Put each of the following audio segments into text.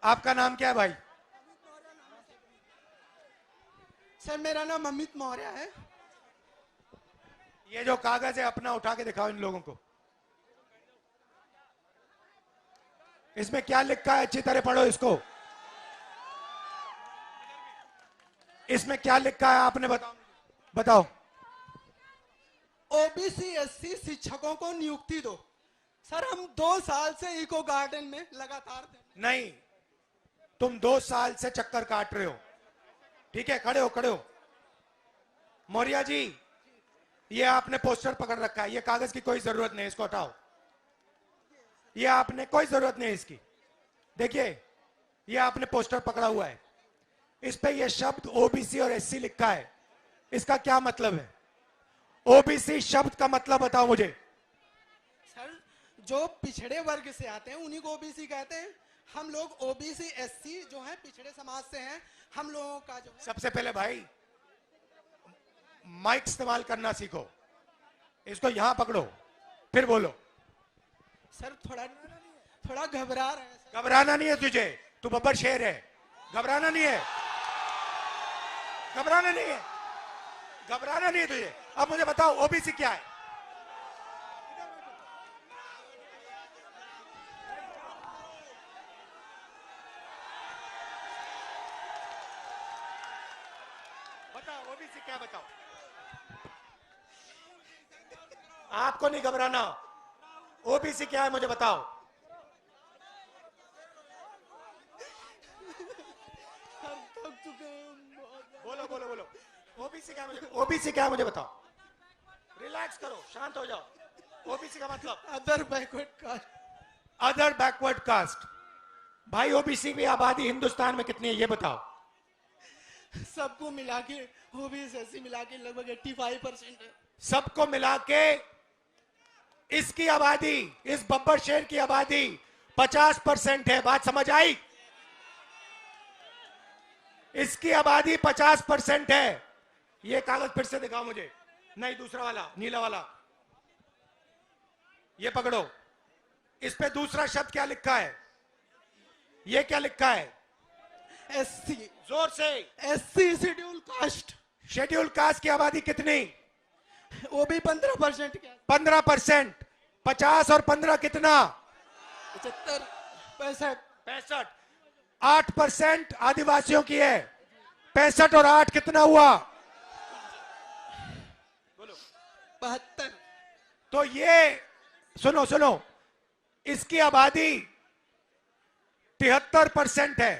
आपका नाम क्या है भाई? सर मेरा नाम अमित मौर्य है। ये जो कागज है अपना उठा के दिखाओ इन लोगों को। इसमें क्या लिखा है? अच्छी तरह पढ़ो इसको। इसमें क्या लिखा है आपने बताओ। बताओ। ओबीसी एससी शिक्षकों को नियुक्ति दो। सर हम 2 साल से इको गार्डन में लगातार नहीं, तुम 2 साल से चक्कर काट रहे हो। ठीक है, खड़े हो खड़े हो। मौर्य जी, ये आपने पोस्टर पकड़ रखा है, ये कागज की कोई जरूरत नहीं, इसको हटाओ। ये आपने कोई जरूरत नहीं इसकी। देखिए, ये आपने पोस्टर पकड़ा हुआ है, इस पे ये शब्द ओबीसी और एससी लिखा है। इसका क्या मतलब है? ओबीसी शब्द का मतलब बताओ मुझे। सर जो पिछड़े वर्ग से आते हैं उन्हीं को ओबीसी कहते हैं। हम लोग ओबीसी एससी जो है पिछड़े समाज से हैं। हम लोगों का जो है सबसे पहले भाई माइक इस्तेमाल करना सीखो। इसको यहां पकड़ो, फिर बोलो। सर थोड़ा घबरा रहे हैं। घबराना नहीं है तुझे, तू बब्बर शेर है। घबराना नहीं है, घबराना नहीं है, घबराना नहीं है तुझे। अब मुझे बताओ ओबीसी क्या है? बताओ ओबीसी क्या, बताओ। आपको नहीं घबराना। ओबीसी क्या है मुझे बताओ। बोलो बोलो बोलो। ओबीसी क्या है मुझे, ओबीसी क्या है मुझे बताओ। रिलैक्स करो, शांत हो जाओ। ओबीसी का मतलब other backward caste. Other backward caste. भाई ओबीसी की आबादी हिंदुस्तान में कितनी है ये बताओ। सबको मिला के ओबीसी एससी मिला के लगभग 85% है। सबको मिला के इसकी आबादी, इस बब्बर शेर की आबादी 50% है। बात समझ आई? इसकी आबादी 50% है। ये कागज फिर से दिखाओ मुझे। नहीं, दूसरा वाला, नीला वाला। ये पकड़ो। इस पे दूसरा शब्द क्या लिखा है? ये क्या लिखा है? एससी। जोर से। SC schedule caste. Schedule caste की आबादी कितनी? वो भी 15%। 15%। 50 और 15 कितना? 75 65 65। 8% आदिवासियों की है। 65 और 8 कितना हुआ? बोलो। 72। तो ये सुनो सुनो, इसकी आबादी 73% है।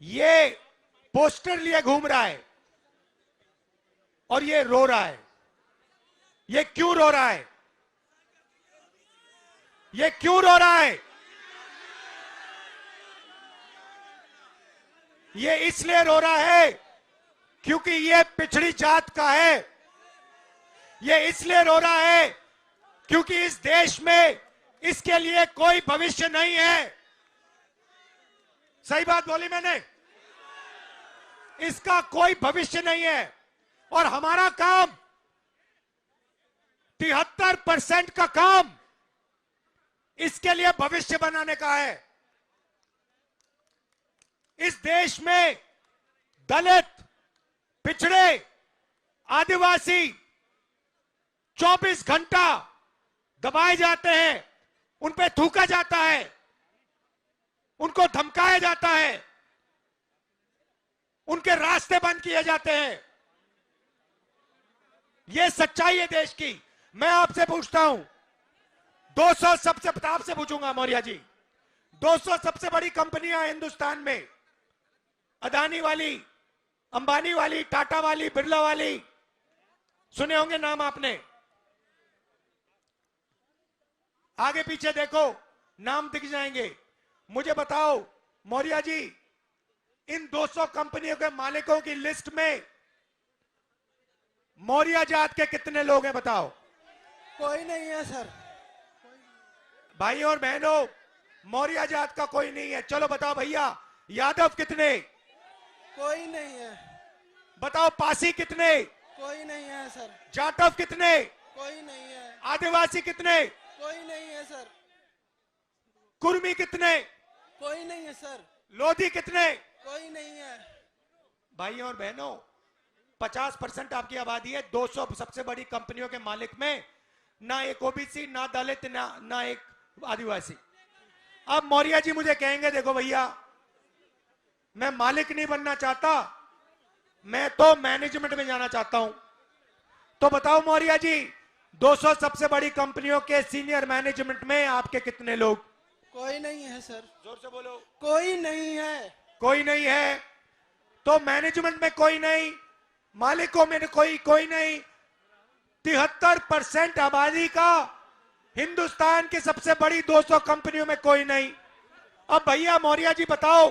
ये पोस्टर लिए घूम रहा है और ये रो रहा है। ये क्यों रो रहा है? ये क्यों रो रहा है? ये इसलिए रो रहा है क्योंकि ये पिछड़ी जात का है। ये इसलिए रो रहा है क्योंकि इस देश में इसके लिए कोई भविष्य नहीं है। सही बात बोली मैंने? इसका कोई भविष्य नहीं है और हमारा काम 73% का काम इसके लिए भविष्य बनाने का है। इस देश में दलित, पिछड़े, आदिवासी 24 घंटा दबाए जाते हैं, उन पे थूका जाता है, उनको धमकाया जाता है, उनके रास्ते बंद किए जाते हैं। यह सच्चाई है देश की। मैं आपसे पूछता हूं, 200 सबसे, आपसे पूछूंगा मौर्य जी, 200 सबसे बड़ी कंपनियां हिंदुस्तान में, अदानी वाली, अंबानी वाली, टाटा वाली, बिरला वाली, सुने होंगे नाम आपने। आगे पीछे देखो, नाम दिख जाएंगे। मुझे बताओ मौर्य जी, इन 200 कंपनियों के मालिकों की लिस्ट में मौर्य जात के कितने लोग हैं बताओ। कोई नहीं है सर। भाई और बहनों, मौर्य जात का कोई नहीं है। चलो बताओ भैया, यादव कितने? कोई नहीं है। बताओ पासी कितने? कोई नहीं है सर। जाटव कितने? कोई नहीं है। आदिवासी कितने? कोई नहीं है सर। कुर्मी कितने? कोई नहीं है सर, लोधी कितने? कोई नहीं है। भाइयों और बहनों, 50% आपकी आबादी है। 200 सबसे बड़ी कंपनियों के मालिक में ना एक ओबीसी, ना दलित, ना एक आदिवासी। अब मौर्य जी मुझे कहेंगे देखो भैया, मैं मालिक नहीं बनना चाहता, मैं तो मैनेजमेंट में जाना चाहता हूं। तो बताओ मौर्य जी, 200 सबसे बड़ी कंपनियों के सीनियर मैनेजमेंट में आपके कितने लोग? कोई नहीं है सर, जोर से बोलो। कोई नहीं है। कोई नहीं है। तो मैनेजमेंट में कोई नहीं, मालिकों में कोई नहीं। 73% आबादी का हिंदुस्तान की सबसे बड़ी 200 कंपनियों में कोई नहीं। अब भैया मौर्य जी बताओ,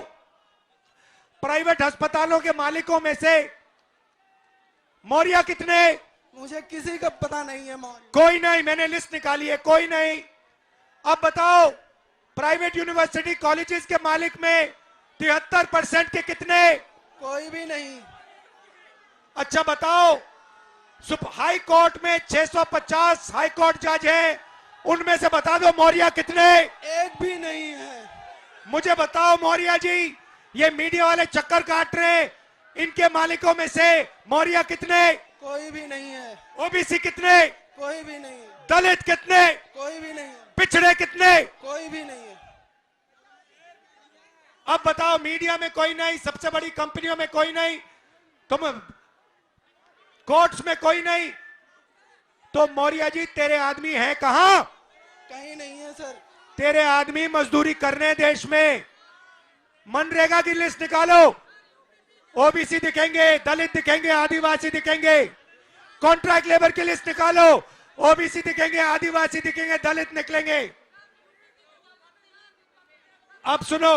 प्राइवेट अस्पतालों के मालिकों में से मौर्य कितने? मुझे किसी का पता नहीं है मौर्य। कोई नहीं, मैंने लिस्ट निकाली है, कोई नहीं। अब बताओ, प्राइवेट यूनिवर्सिटी कॉलेजेस के मालिक में 73% के कितने? कोई भी नहीं। अच्छा बताओ, हाई कोर्ट में 650 हाई कोर्ट जज हैं, उनमें से बता दो मौर्य कितने? एक भी नहीं है। मुझे बताओ मौर्य जी, ये मीडिया वाले चक्कर काट रहे हैं, इनके मालिकों में से मौर्य कितने? कोई भी नहीं है। ओबीसी कितने? कोई भी नहीं है। दलित कितने? कोई भी नहीं है। पिछड़े कितने? कोई भी नहीं है। अब बताओ, मीडिया में कोई नहीं, सबसे बड़ी कंपनियों में कोई नहीं, तुम कोर्ट्स में कोई नहीं, तो मौर्य जी तेरे आदमी हैं कहां? कहीं नहीं है सर। तेरे आदमी मजदूरी करने देश में। मनरेगा की लिस्ट निकालो, ओबीसी दिखेंगे, दलित दिखेंगे, आदिवासी दिखेंगे। कॉन्ट्रैक्ट लेबर की लिस्ट निकालो, ओबीसी दिखेंगे, आदिवासी दिखेंगे, दलित निकलेंगे। अब सुनो।